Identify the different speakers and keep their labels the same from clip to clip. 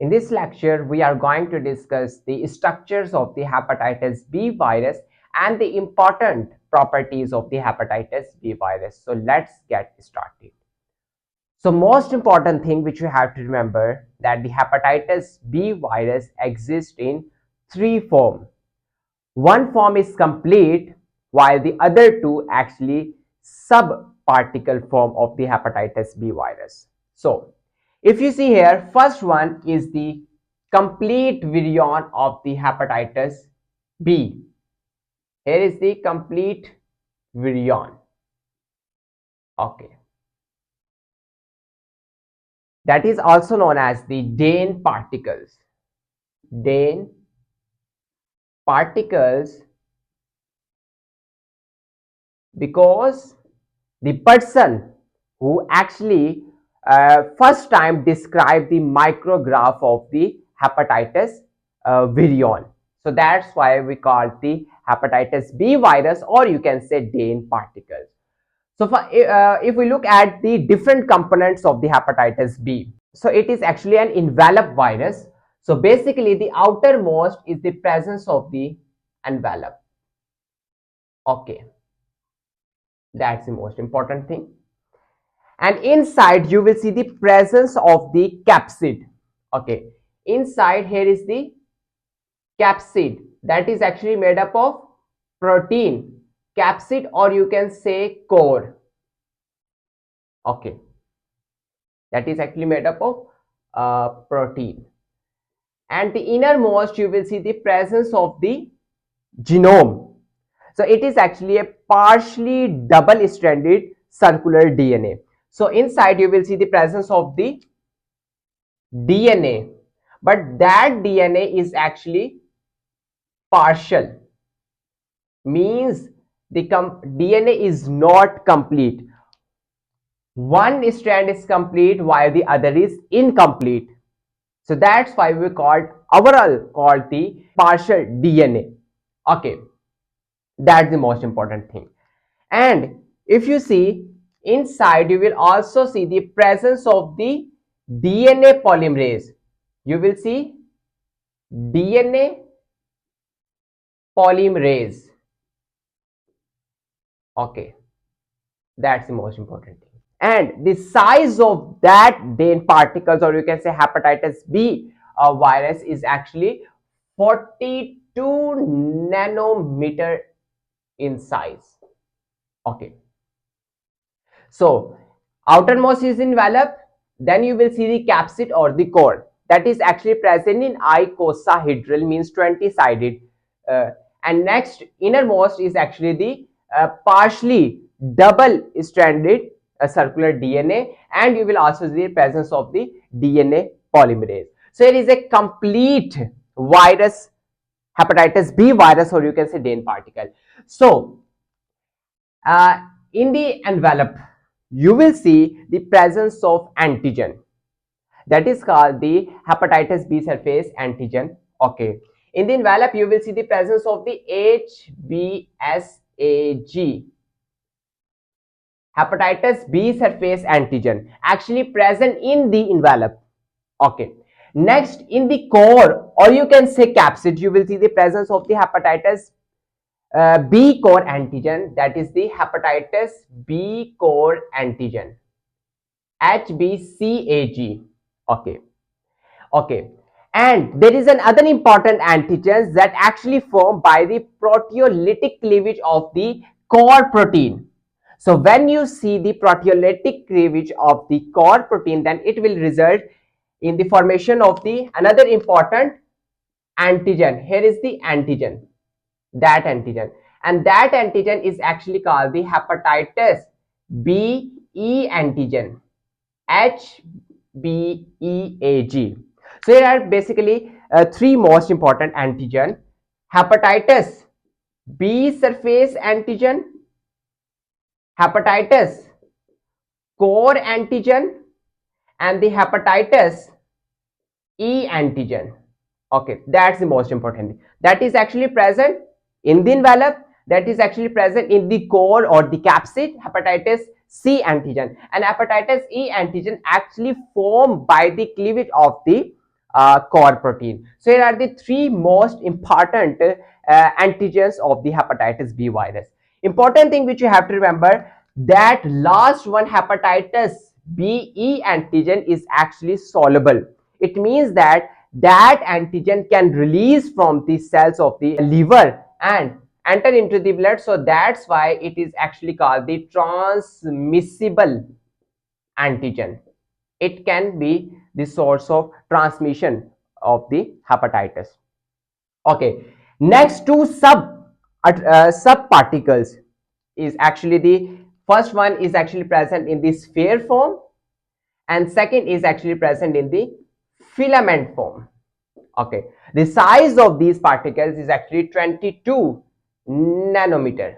Speaker 1: In this lecture, we are going to discuss the structures of the hepatitis B virus and the important properties of the hepatitis B virus. So let's get started. So most important thing which you have to remember that the hepatitis B virus exists in three forms. One form is complete while the other two actually subparticle form of the hepatitis B virus. So if you see here, first one is the complete virion of the hepatitis B. Here is the complete virion. Okay. That is also known as the Dane particles. Dane particles because the person who actually first time described the micrograph of the hepatitis virion. So that's why we call it the hepatitis B virus, or you can say Dane particles. So if we look at the different components of the hepatitis B, so it is actually an envelope virus. So basically the outermost is the presence of the envelope. Okay, that's the most important thing. And inside you will see the presence of the capsid. Okay, inside here is the capsid that is actually made up of protein, capsid, or you can say core. Okay, that is actually made up of protein. And the innermost you will see the presence of the genome. So it is actually a partially double-stranded circular DNA. So inside you will see the presence of the DNA, but that DNA is actually partial, means the DNA is not complete. One strand is complete while the other is incomplete. So that's why we overall called the partial DNA. Okay, that's the most important thing. And if you see inside, you will also see the presence of the DNA polymerase. You will see DNA polymerase. Okay, that's the most important thing. And the size of that Dane particles, or you can say hepatitis B virus, is actually 42 nanometer in size. Okay, so outermost is envelope, then you will see the capsid or the core that is actually present in icosahedral, means 20-sided, and next innermost is actually the partially double stranded circular DNA, and you will also see the presence of the DNA polymerase. So it is a complete virus, hepatitis B virus, or you can say Dane particle. So in the envelope you will see the presence of antigen that is called the hepatitis B surface antigen. Okay, in the envelope you will see the presence of the HBsAg, hepatitis B surface antigen, actually present in the envelope. Okay, next in the core, or you can say capsid, you will see the presence of the hepatitis B core antigen, that is the hepatitis B core antigen, HBcAg. Okay, and there is another important antigens that actually formed by the proteolytic cleavage of the core protein. So when you see the proteolytic cleavage of the core protein, then it will result in the formation of the another important antigen. Here is the antigen, that antigen, and that antigen is actually called the hepatitis B E antigen, HBeAg. So here are basically three most important antigen: hepatitis B surface antigen, hepatitis core antigen, and the hepatitis E antigen. Okay, that's the most important thing. That is actually present in the envelope, that is actually present in the core or the capsid, hepatitis C antigen, and hepatitis E antigen actually formed by the cleavage of the core protein. So here are the three most important antigens of the hepatitis B virus. Important thing which you have to remember, that last one, hepatitis B antigen, is actually soluble. It means that antigen can release from the cells of the liver and enter into the blood. So that's why it is actually called the transmissible antigen. It can be the source of transmission of the hepatitis. Okay, next two sub particles is actually, the first one is actually present in the sphere form, and second is actually present in the filament form. Okay, the size of these particles is actually 22 nanometer.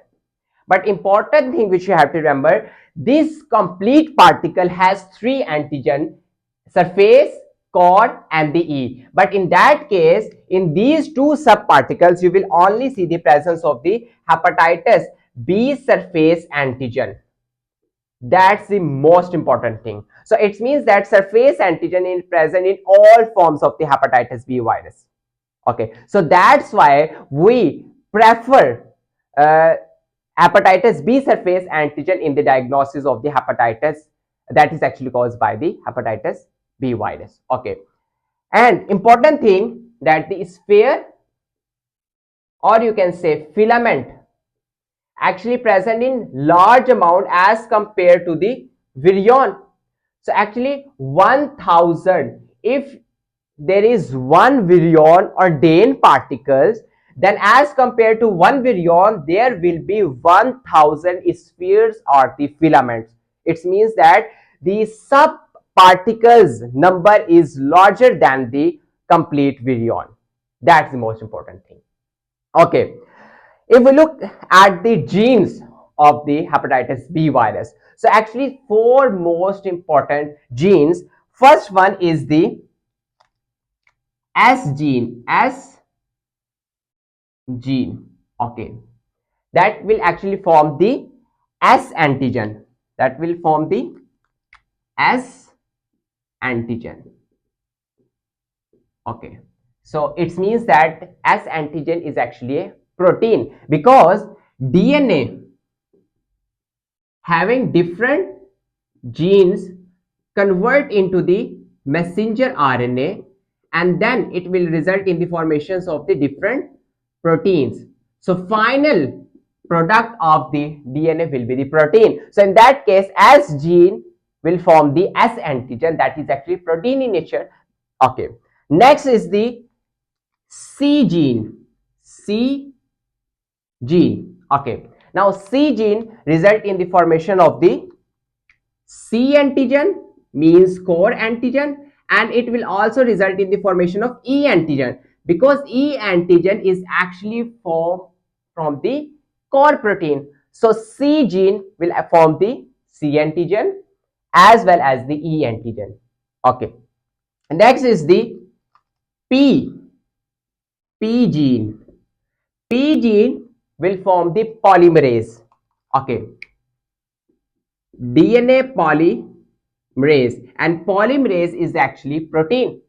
Speaker 1: But important thing which you have to remember, this complete particle has three antigen: surface, core, and the E. But in that case, in these two subparticles, you will only see the presence of the hepatitis B surface antigen. That's the most important thing. So it means that surface antigen is present in all forms of the hepatitis B virus. Okay, so that's why we prefer hepatitis B surface antigen in the diagnosis of the hepatitis that is actually caused by the hepatitis B virus. Okay, and important thing, that the sphere, or you can say filament, actually present in large amount as compared to the virion. So actually 1000, if there is one virion or Dane particles, then as compared to one virion, there will be 1000 spheres or the filaments. It means that the sub particles number is larger than the complete virion. That's the most important thing. Okay, if we look at the genes of the hepatitis B virus, so actually four most important genes. First one is the S gene. Okay, that will actually form the S antigen. S antigen. Okay, so it means that S antigen is actually a protein, because DNA having different genes convert into the messenger RNA, and then it will result in the formations of the different proteins. So final product of the DNA will be the protein. So in that case, S gene will form the S antigen, that is actually protein in nature. Okay, next is the C gene. Okay, now C gene result in the formation of the C antigen, means core antigen, and it will also result in the formation of E antigen, because E antigen is actually formed from the core protein. So C gene will form the C antigen as well as the E antigen. Okay, next is the P gene. P gene will form the polymerase. Okay, DNA polymerase, and polymerase is actually protein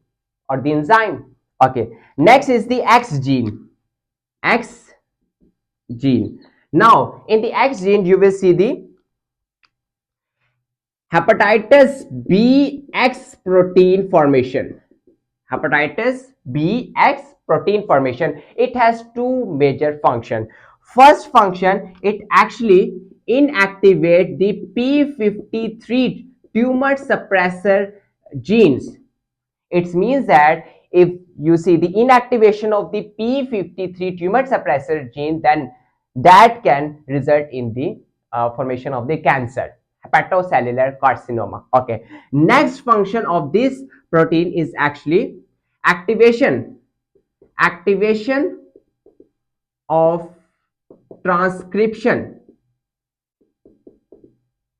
Speaker 1: or the enzyme. Okay, next is the X gene. Now in the X gene you will see the hepatitis BX protein formation. It has two major functions. First function, it actually inactivate the P53 tumor suppressor genes. It means that if you see the inactivation of the P53 tumor suppressor gene, then that can result in the formation of the cancer, hepatocellular carcinoma. Okay, next function of this protein is actually activation of transcription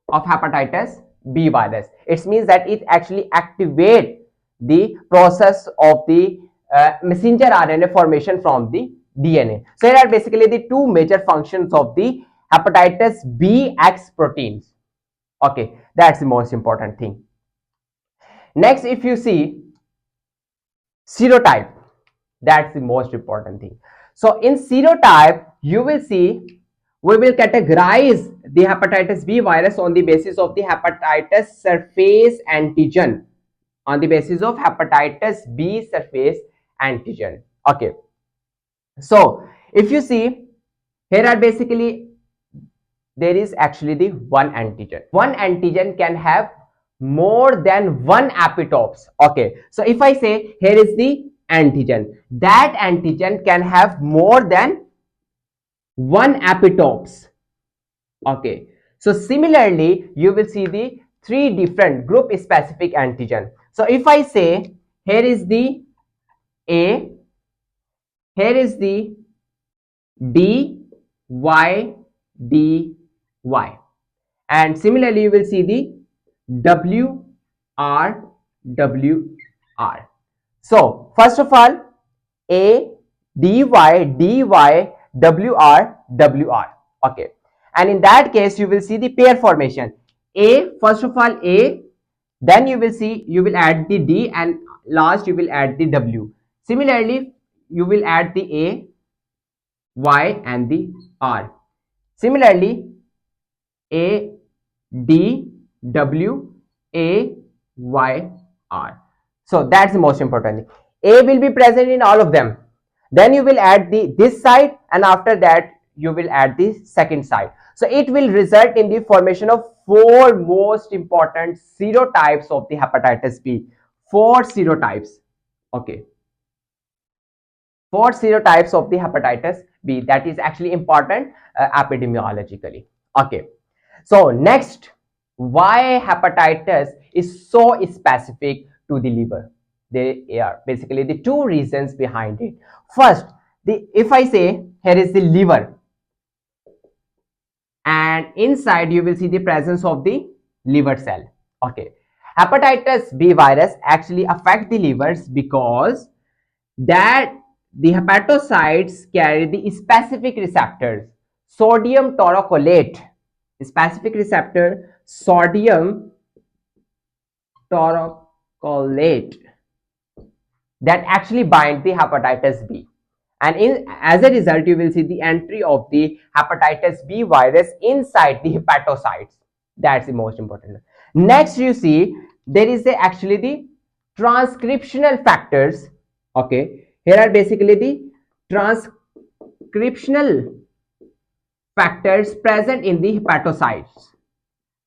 Speaker 1: of hepatitis B virus. It means that it actually activates the process of the messenger RNA formation from the DNA. So here are basically the two major functions of the hepatitis BX proteins. Okay, that's the most important thing. Next, if you see serotype. That's the most important thing. So in serotype, you will see we will categorize the hepatitis B virus on the basis of the hepatitis surface antigen. On the basis of hepatitis B surface antigen. Okay. So if you see, here are basically, there is actually the one antigen. One antigen can have more than one epitopes. Okay, so if I say here is the antigen, that antigen can have more than one epitopes. Okay, so similarly you will see the three different group specific antigen. So if I say here is the A, here is the D, Y, D, Y, and similarly you will see the W, R, W, R. So first of all, A, D, Y, D, Y, W, R, W, R. Okay, and in that case you will see the pair formation. A, first of all A, then you will see, you will add the D, and last you will add the W. Similarly you will add the A, Y, and the R. Similarly A, D, W, A, Y, R. So that's the most important thing. A will be present in all of them. Then you will add this side, and after that you will add the second side. So it will result in the formation of four most important serotypes of the hepatitis B. Four serotypes. Okay. Four serotypes of the hepatitis B. That is actually important epidemiologically. Okay. So next, why hepatitis is so specific to the liver? There are basically the two reasons behind it. First, if I say here is the liver, and inside you will see the presence of the liver cell. Okay, hepatitis B virus actually affect the livers because that the hepatocytes carry the specific receptors, sodium taurocholate, specific receptor sodium taurocholate, that actually bind the hepatitis B, and as a result you will see the entry of the hepatitis B virus inside the hepatocytes. That's the most important. Next, you see there is actually the transcriptional factors. Okay, here are basically the transcriptional factors present in the hepatocytes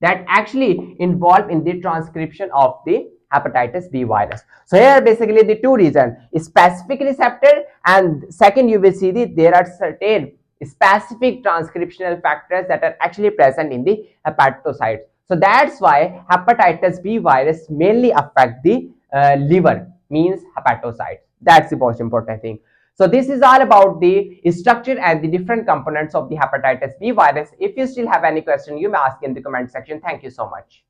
Speaker 1: that actually involved in the transcription of the hepatitis B virus. So here are basically the two reasons: specific receptor, and second you will see that there are certain specific transcriptional factors that are actually present in the hepatocytes. So that's why hepatitis B virus mainly affect the liver, means hepatocytes. That's the most important thing. So this is all about the structure and the different components of the hepatitis B virus. If you still have any question, you may ask in the comment section. Thank you so much.